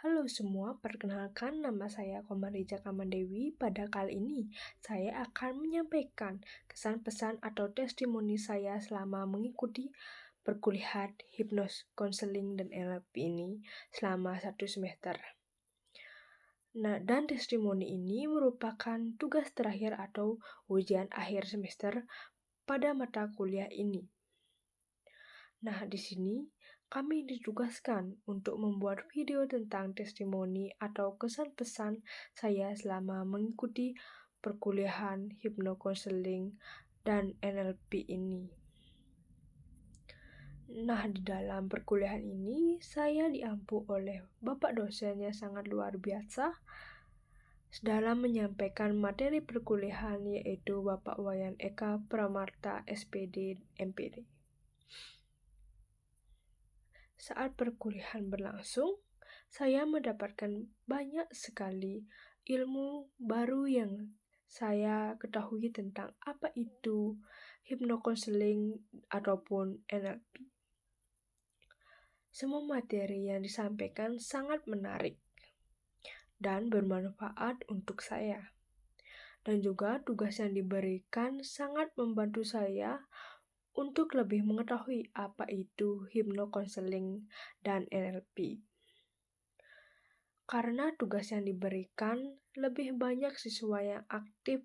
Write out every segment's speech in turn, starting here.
Halo semua, perkenalkan nama saya Komarija Kamandewi. Pada kali ini, saya akan menyampaikan kesan pesan atau testimoni saya selama mengikuti perkuliahan hipnos, konseling, dan NLP ini selama 1 semester. Nah, dan testimoni ini merupakan tugas terakhir atau ujian akhir semester pada mata kuliah ini. Nah, di sini kami ditugaskan untuk membuat video tentang testimoni atau kesan pesan saya selama mengikuti perkuliahan hipnokonseling dan NLP ini. Nah, di dalam perkuliahan ini saya diampu oleh Bapak dosen yang sangat luar biasa dalam menyampaikan materi perkuliahan, yaitu Bapak Wayan Eka Pramarta SPD MPD. Saat perkuliahan berlangsung, saya mendapatkan banyak sekali ilmu baru yang saya ketahui tentang apa itu hipnokonseling ataupun NLP. Semua materi yang disampaikan sangat menarik dan bermanfaat untuk saya. Dan juga tugas yang diberikan sangat membantu saya untuk lebih mengetahui apa itu hipnokonseling dan NLP. Karena tugas yang diberikan lebih banyak siswa yang aktif,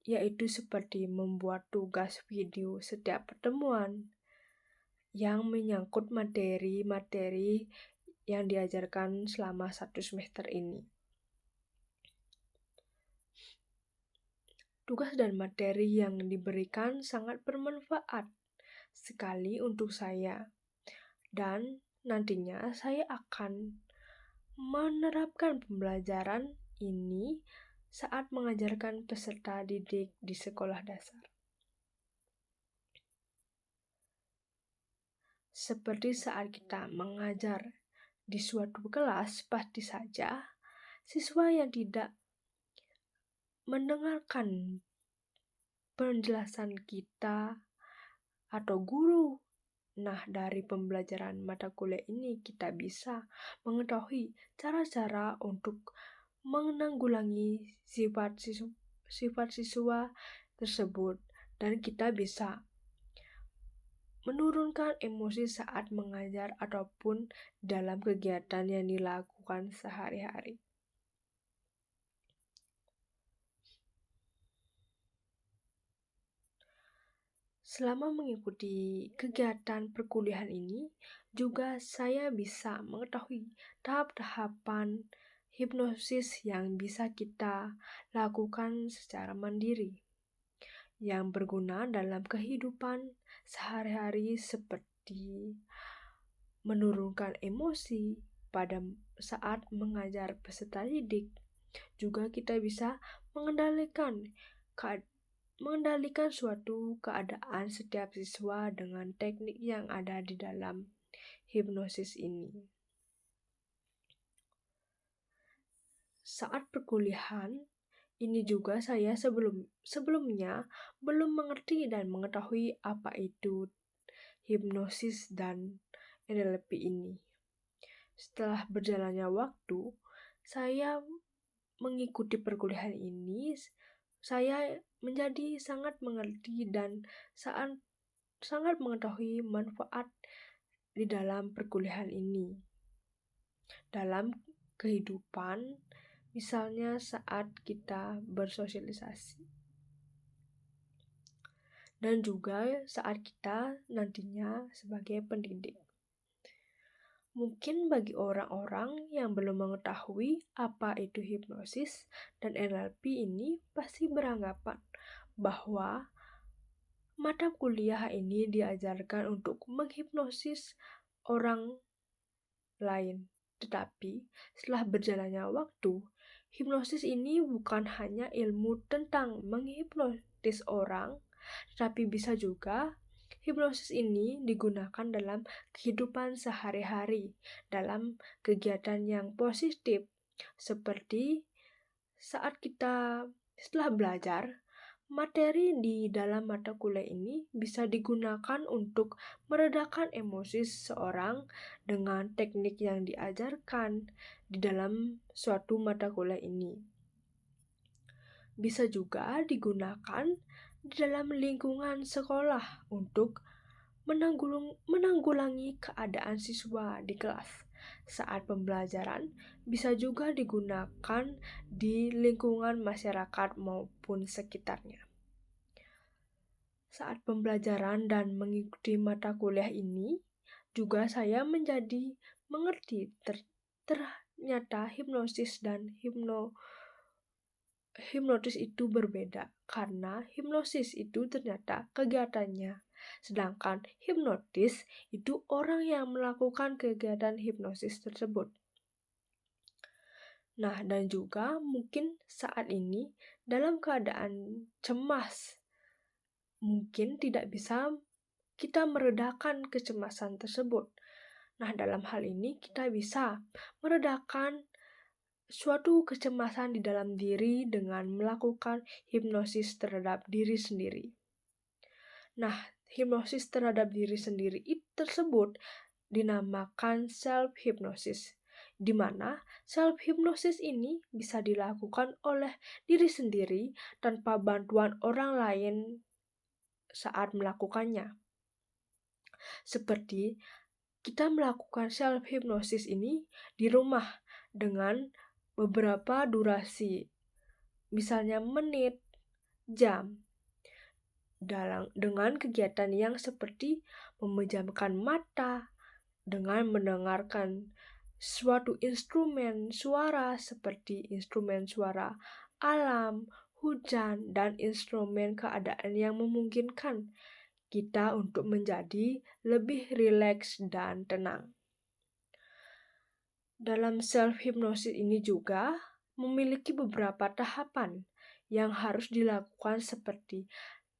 yaitu seperti membuat tugas video setiap pertemuan yang menyangkut materi-materi yang diajarkan selama 1 semester ini. Tugas dan materi yang diberikan sangat bermanfaat sekali untuk saya, dan nantinya saya akan menerapkan pembelajaran ini saat mengajarkan peserta didik di sekolah dasar. Seperti saat kita mengajar di suatu kelas, pasti saja siswa yang tidak mendengarkan penjelasan kita atau guru. Nah, dari pembelajaran mata kuliah ini kita bisa mengetahui cara-cara untuk menanggulangi sifat siswa tersebut, dan kita bisa menurunkan emosi saat mengajar ataupun dalam kegiatan yang dilakukan sehari-hari. Selama mengikuti kegiatan perkuliahan ini, juga saya bisa mengetahui tahap-tahapan hipnosis yang bisa kita lakukan secara mandiri, yang berguna dalam kehidupan sehari-hari, seperti menurunkan emosi pada saat mengajar peserta didik. Juga kita bisa mengendalikan suatu keadaan setiap siswa dengan teknik yang ada di dalam hipnosis ini. Saat perkuliahan ini juga saya sebelumnya belum mengerti dan mengetahui apa itu hipnosis dan NLP ini. Setelah berjalannya waktu, saya mengikuti perkuliahan ini, saya menjadi sangat mengerti dan sangat mengetahui manfaat di dalam perkuliahan ini. Dalam kehidupan, misalnya saat kita bersosialisasi, dan juga saat kita nantinya sebagai pendidik. Mungkin bagi orang-orang yang belum mengetahui apa itu hipnosis dan NLP ini pasti beranggapan bahwa mata kuliah ini diajarkan untuk menghipnosis orang lain. Tetapi setelah berjalannya waktu, hipnosis ini bukan hanya ilmu tentang menghipnotis orang, tetapi bisa juga hipnosis ini digunakan dalam kehidupan sehari-hari, dalam kegiatan yang positif, seperti saat kita setelah belajar Materi di dalam mata kuliah ini bisa digunakan untuk meredakan emosi seseorang dengan teknik yang diajarkan di dalam suatu mata kuliah ini. Bisa juga digunakan di dalam lingkungan sekolah untuk menanggulangi keadaan siswa di kelas. Saat pembelajaran bisa juga digunakan di lingkungan masyarakat maupun sekitarnya. Saat pembelajaran dan mengikuti mata kuliah ini, juga saya menjadi mengerti ternyata hipnosis dan hipnotis itu berbeda, karena hipnosis itu ternyata kegiatannya, sedangkan hipnotis itu orang yang melakukan kegiatan hipnosis tersebut. Nah, dan juga mungkin saat ini dalam keadaan cemas, mungkin tidak bisa kita meredakan kecemasan tersebut. Nah, dalam hal ini kita bisa meredakan suatu kecemasan di dalam diri dengan melakukan hipnosis terhadap diri sendiri. Nah, hipnosis terhadap diri sendiri tersebut dinamakan self-hypnosis, di mana self-hypnosis ini bisa dilakukan oleh diri sendiri tanpa bantuan orang lain saat melakukannya. Seperti kita melakukan self-hypnosis ini di rumah dengan beberapa durasi, misalnya menit, jam, dengan kegiatan yang seperti memejamkan mata, dengan mendengarkan suatu instrumen suara seperti instrumen suara alam, hujan, dan instrumen keadaan yang memungkinkan kita untuk menjadi lebih rileks dan tenang. Dalam self-hypnosis ini juga memiliki beberapa tahapan yang harus dilakukan, seperti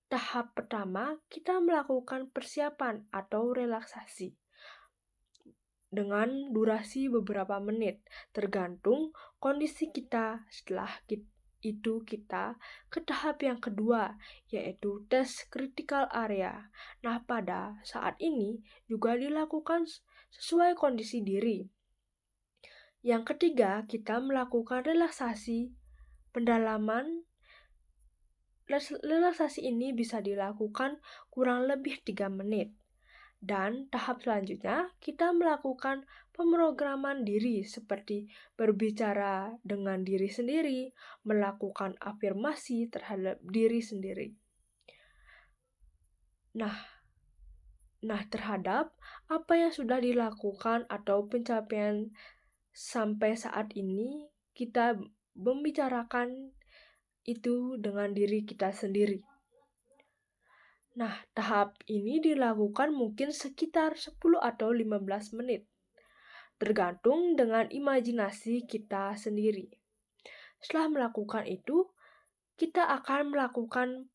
tahap pertama, kita melakukan persiapan atau relaksasi dengan durasi beberapa menit, tergantung kondisi kita. Setelah itu kita ke tahap yang kedua, yaitu tes critical area. Nah, pada saat ini juga dilakukan sesuai kondisi diri. Yang ketiga, kita melakukan relaksasi pendalaman. Relaksasi ini bisa dilakukan kurang lebih 3 menit. Dan tahap selanjutnya, kita melakukan pemrograman diri seperti berbicara dengan diri sendiri, melakukan afirmasi terhadap diri sendiri. Nah, terhadap apa yang sudah dilakukan atau pencapaian sampai saat ini, kita membicarakan itu dengan diri kita sendiri. Nah, tahap ini dilakukan mungkin sekitar 10 atau 15 menit, tergantung dengan imajinasi kita sendiri. Setelah melakukan itu, kita akan melakukan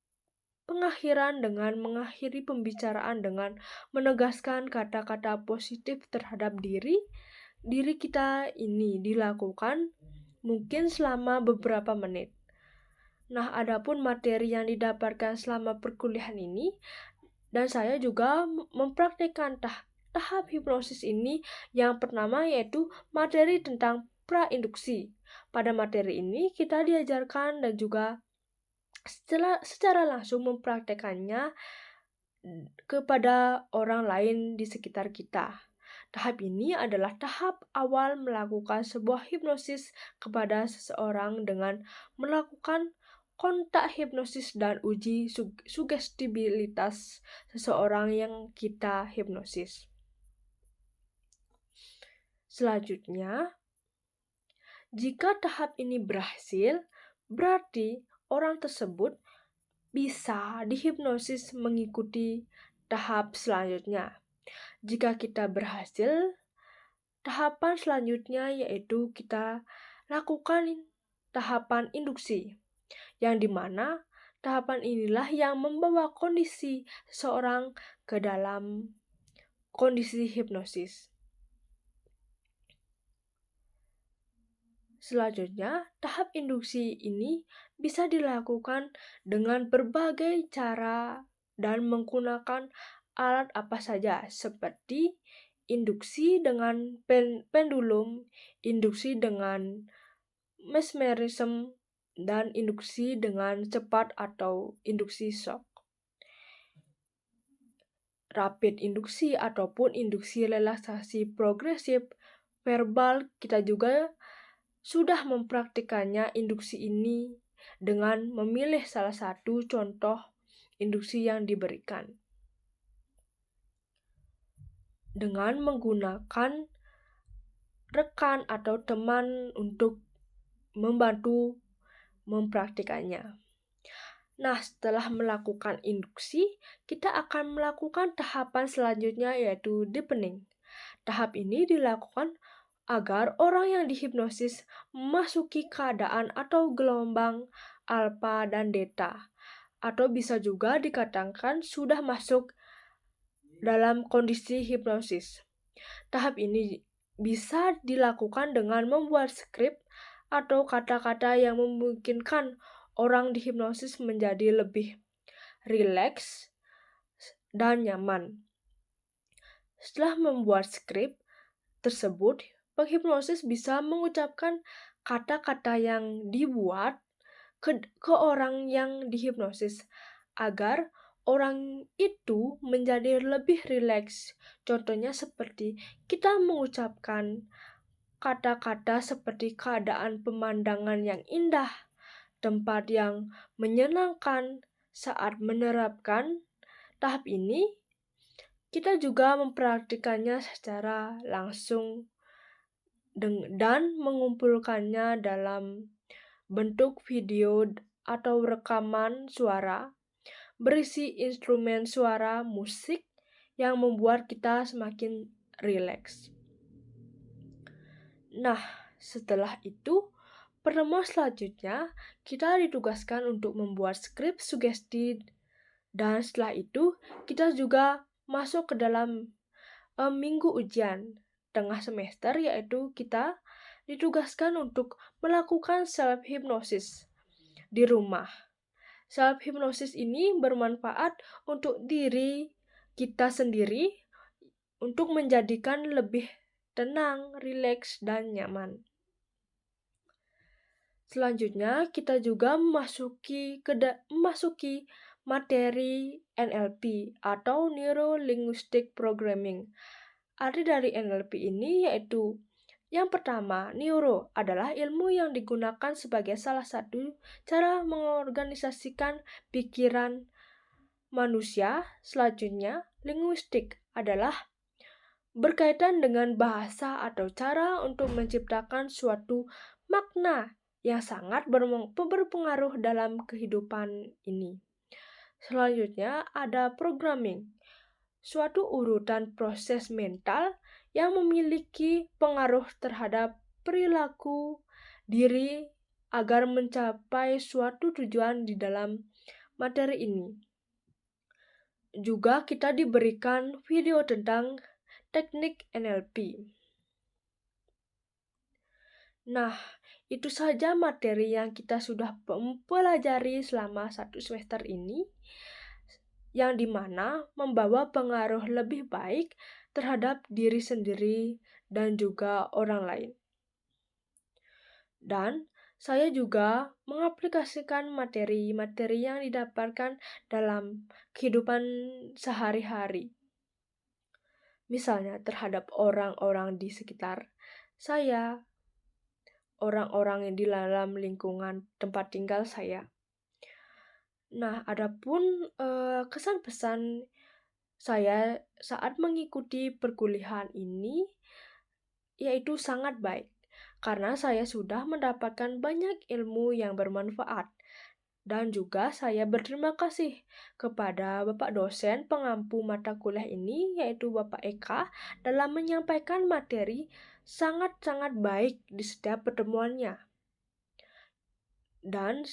pengakhiran dengan mengakhiri pembicaraan dengan menegaskan kata-kata positif terhadap diri kita ini dilakukan mungkin selama beberapa menit. Nah, adapun materi yang didapatkan selama perkuliahan ini, dan saya juga mempraktikkan tahap hipnosis ini. Yang pertama yaitu materi tentang prainduksi. Pada materi ini kita diajarkan dan juga secara langsung mempraktekannya kepada orang lain di sekitar kita. Tahap ini adalah tahap awal melakukan sebuah hipnosis kepada seseorang dengan melakukan kontak hipnosis dan uji sugestibilitas seseorang yang kita hipnosis. Selanjutnya, jika tahap ini berhasil, berarti orang tersebut bisa dihipnosis mengikuti tahap selanjutnya. Jika kita berhasil, tahapan selanjutnya yaitu kita lakukan tahapan induksi, yang dimana tahapan inilah yang membawa kondisi seseorang ke dalam kondisi hipnosis. Selanjutnya, tahap induksi ini bisa dilakukan dengan berbagai cara dan menggunakan alat apa saja seperti induksi dengan pendulum, induksi dengan mesmerism, dan induksi dengan cepat atau induksi shock. Rapid induksi ataupun induksi relaksasi progresif verbal, kita juga sudah mempraktikannya induksi ini dengan memilih salah satu contoh induksi yang diberikan. Dengan menggunakan rekan atau teman untuk membantu mempraktikannya. Nah, setelah melakukan induksi, kita akan melakukan tahapan selanjutnya yaitu deepening. Tahap ini dilakukan agar orang yang dihipnosis memasuki keadaan atau gelombang alfa dan theta, atau bisa juga dikatakan sudah masuk dalam kondisi hipnosis. Tahap ini bisa dilakukan dengan membuat skrip atau kata-kata yang memungkinkan orang dihipnosis menjadi lebih rileks dan nyaman. Setelah membuat skrip tersebut, penghipnosis bisa mengucapkan kata-kata yang dibuat ke orang yang dihipnosis agar orang itu menjadi lebih rileks. Contohnya seperti kita mengucapkan kata-kata seperti keadaan pemandangan yang indah, tempat yang menyenangkan. Saat menerapkan tahap ini, kita juga mempraktikkannya secara langsung dan mengumpulkannya dalam bentuk video atau rekaman suara berisi instrumen suara musik yang membuat kita semakin rileks. Nah, setelah itu, pertemuan selanjutnya kita ditugaskan untuk membuat skrip sugesti, dan setelah itu kita juga masuk ke dalam minggu ujian tengah semester, yaitu kita ditugaskan untuk melakukan self hypnosis di rumah. Self hypnosis ini bermanfaat untuk diri kita sendiri untuk menjadikan lebih tenang, rileks, dan nyaman. Selanjutnya, kita juga memasuki materi NLP atau Neuro Linguistic Programming. Arti dari NLP ini yaitu yang pertama, neuro adalah ilmu yang digunakan sebagai salah satu cara mengorganisasikan pikiran manusia. Selanjutnya, linguistik adalah berkaitan dengan bahasa atau cara untuk menciptakan suatu makna yang sangat berpengaruh dalam kehidupan ini. Selanjutnya ada programming, suatu urutan proses mental yang memiliki pengaruh terhadap perilaku diri agar mencapai suatu tujuan di dalam materi ini. Juga kita diberikan video tentang teknik NLP. Nah, itu saja materi yang kita sudah pelajari selama 1 semester ini, yang dimana membawa pengaruh lebih baik terhadap diri sendiri dan juga orang lain. Dan saya juga mengaplikasikan materi-materi yang didapatkan dalam kehidupan sehari-hari. Misalnya terhadap orang-orang di sekitar saya, orang-orang yang di dalam lingkungan tempat tinggal saya. Nah, adapun kesan pesan saya saat mengikuti perkuliahan ini yaitu sangat baik, karena saya sudah mendapatkan banyak ilmu yang bermanfaat. Dan juga saya berterima kasih kepada Bapak dosen pengampu mata kuliah ini, yaitu Bapak Eka, dalam menyampaikan materi sangat-sangat baik di setiap pertemuannya. Dan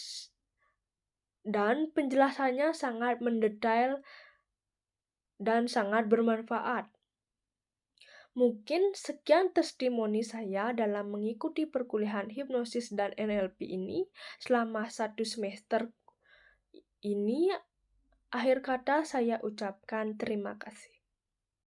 penjelasannya sangat mendetail dan sangat bermanfaat. Mungkin sekian testimoni saya dalam mengikuti perkuliahan hipnosis dan NLP ini selama 1 semester ini. Akhir kata saya ucapkan terima kasih.